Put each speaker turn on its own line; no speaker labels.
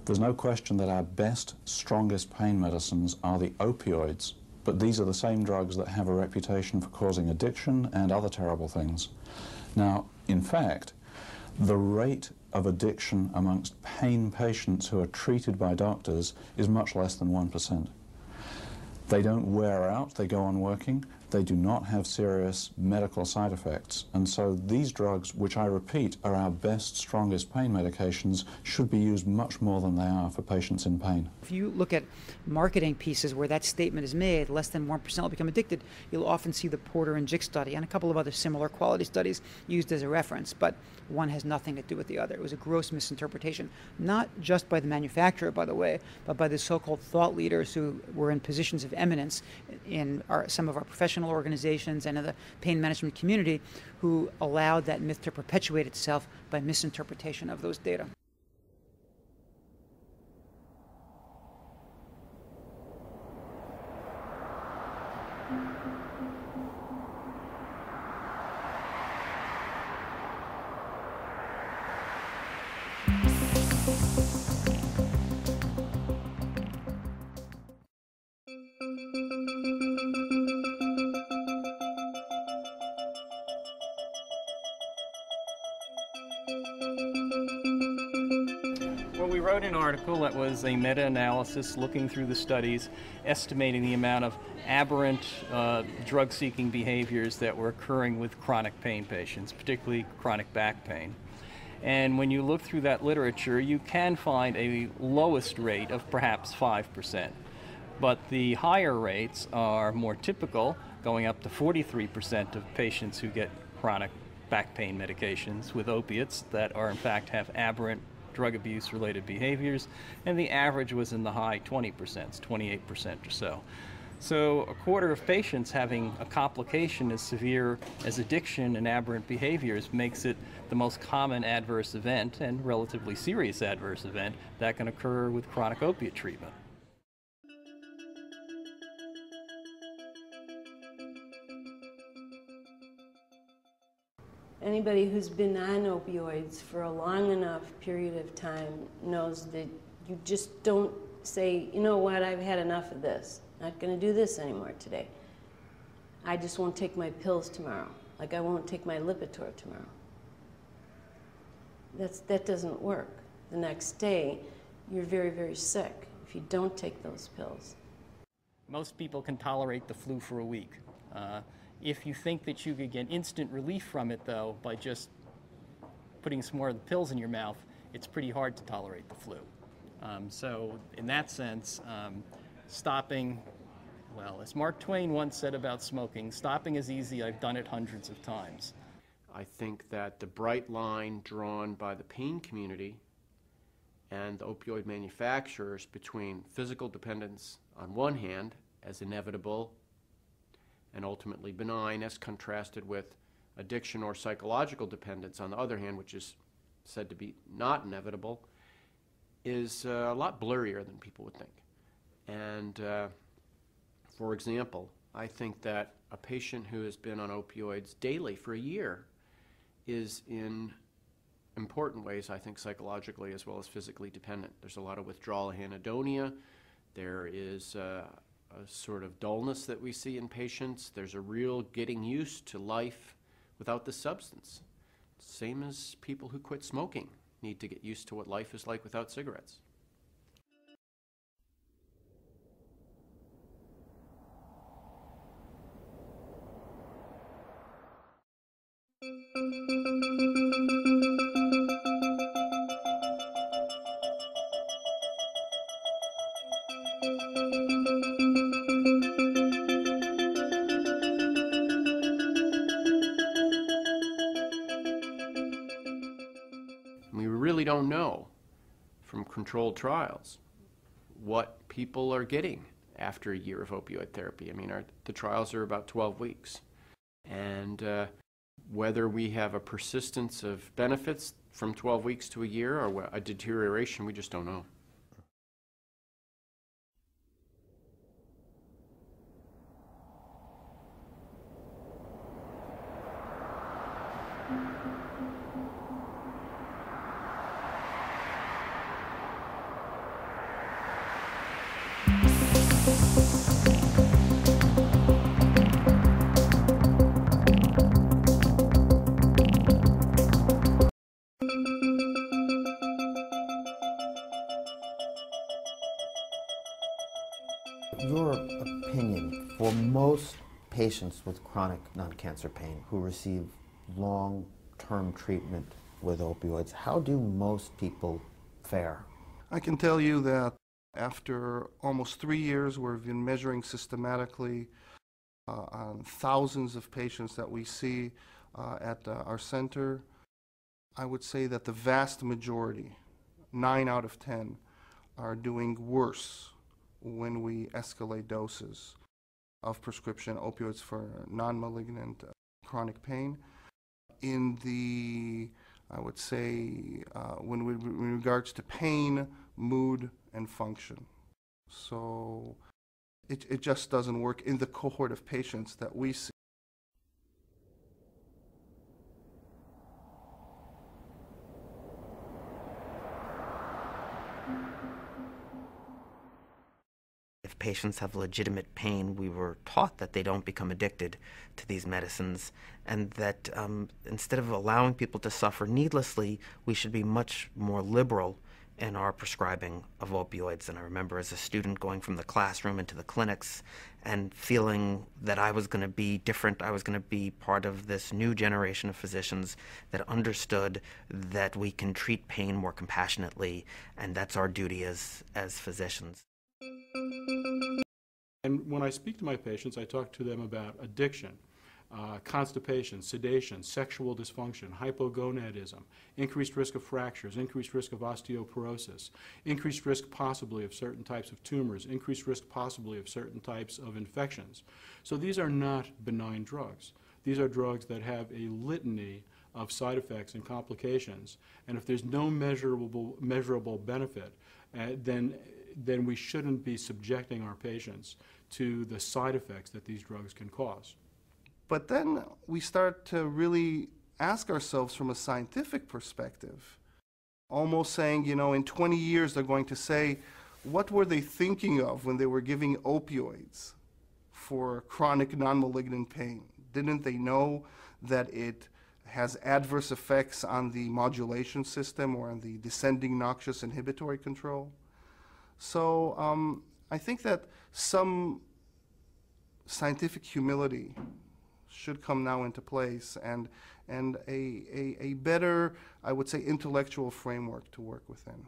There's no question that our best, strongest pain medicines are the opioids, but these are the same drugs that have a reputation for causing addiction and other terrible things. Now, in fact, the rate of addiction amongst pain patients who are treated by doctors is much less than 1%. They don't wear out, they go on working, they do not have serious medical side effects, and so these drugs, which I repeat are our best, strongest pain medications, should be used much more than they are for patients in pain.
If you look at marketing pieces where that statement is made, less than 1% will become addicted, you'll often see the Porter and Jick study and a couple of other similar quality studies used as a reference, but one has nothing to do with the other. It was a gross misinterpretation, not just by the manufacturer, by the way, but by the so-called thought leaders who were in positions of eminence in some of our professional organizations and in the pain management community, who allowed that myth to perpetuate itself by misinterpretation of those data.
Well, we wrote an article that was a meta-analysis looking through the studies, estimating the amount of aberrant drug-seeking behaviors that were occurring with chronic pain patients, particularly chronic back pain. And when you look through that literature, you can find a lowest rate of perhaps 5%. But the higher rates are more typical, going up to 43% of patients who get chronic back pain medications with opiates that are in fact have aberrant drug abuse related behaviors, and the average was in the high 20%, 28% or so. So a quarter of patients having a complication as severe as addiction and aberrant behaviors makes it the most common adverse event and relatively serious adverse event that can occur with chronic opiate treatment.
Anybody who's been on opioids for a long enough period of time knows that you just don't say, you know what, I've had enough of this. Not going to do this anymore today. I just won't take my pills tomorrow. Like I won't take my Lipitor tomorrow. That doesn't work. The next day, you're very, very sick if you don't take those pills.
Most people can tolerate the flu for a week. If you think that you could get instant relief from it, though, by just putting some more of the pills in your mouth, it's pretty hard to tolerate the flu. So in that sense, stopping, well, as Mark Twain once said about smoking, stopping is easy, I've done it hundreds of times.
I think that the bright line drawn by the pain community and the opioid manufacturers between physical dependence on one hand as inevitable and ultimately benign, as contrasted with addiction or psychological dependence on the other hand, which is said to be not inevitable, is a lot blurrier than people would think. And for example, I think that a patient who has been on opioids daily for a year is in important ways, I think, psychologically as well as physically dependent. There's a lot of withdrawal anhedonia. There is a sort of dullness that we see in patients. There's a real getting used to life without the substance. Same as people who quit smoking need to get used to what life is like without cigarettes. We really don't know from controlled trials what people are getting after a year of opioid therapy. I mean, the trials are about 12 weeks. And whether we have a persistence of benefits from 12 weeks to a year or a deterioration, we just don't know.
most patients with chronic non-cancer pain who receive long-term treatment with opioids, how do most people fare?
I can tell you that after almost 3 years, we've been measuring systematically on thousands of patients that we see at our center. I would say that the vast majority, 9 out of 10, are doing worse when we escalate doses of prescription opioids for non-malignant chronic pain. In the, I would say, in regards to pain, mood, and function. So it just doesn't work in the cohort of patients that we see.
If patients have legitimate pain, we were taught that they don't become addicted to these medicines, and that instead of allowing people to suffer needlessly, we should be much more liberal in our prescribing of opioids. And I remember as a student going from the classroom into the clinics and feeling that I was going to be different. I was going to be part of this new generation of physicians that understood that we can treat pain more compassionately, and that's our duty as physicians.
And when I speak to my patients, I talk to them about addiction, constipation, sedation, sexual dysfunction, hypogonadism, increased risk of fractures, increased risk of osteoporosis, increased risk possibly of certain types of tumors, increased risk possibly of certain types of infections. So these are not benign drugs. These are drugs that have a litany of side effects and complications. And if there's no measurable benefit, then we shouldn't be subjecting our patients to the side effects that these drugs can cause.
But then we start to really ask ourselves from a scientific perspective, almost saying, you know, in 20 years they're going to say, what were they thinking of when they were giving opioids for chronic non-malignant pain? Didn't they know that it has adverse effects on the modulation system or on the descending noxious inhibitory control? So I think that some scientific humility should come now into place, and a better, I would say, intellectual framework to work within.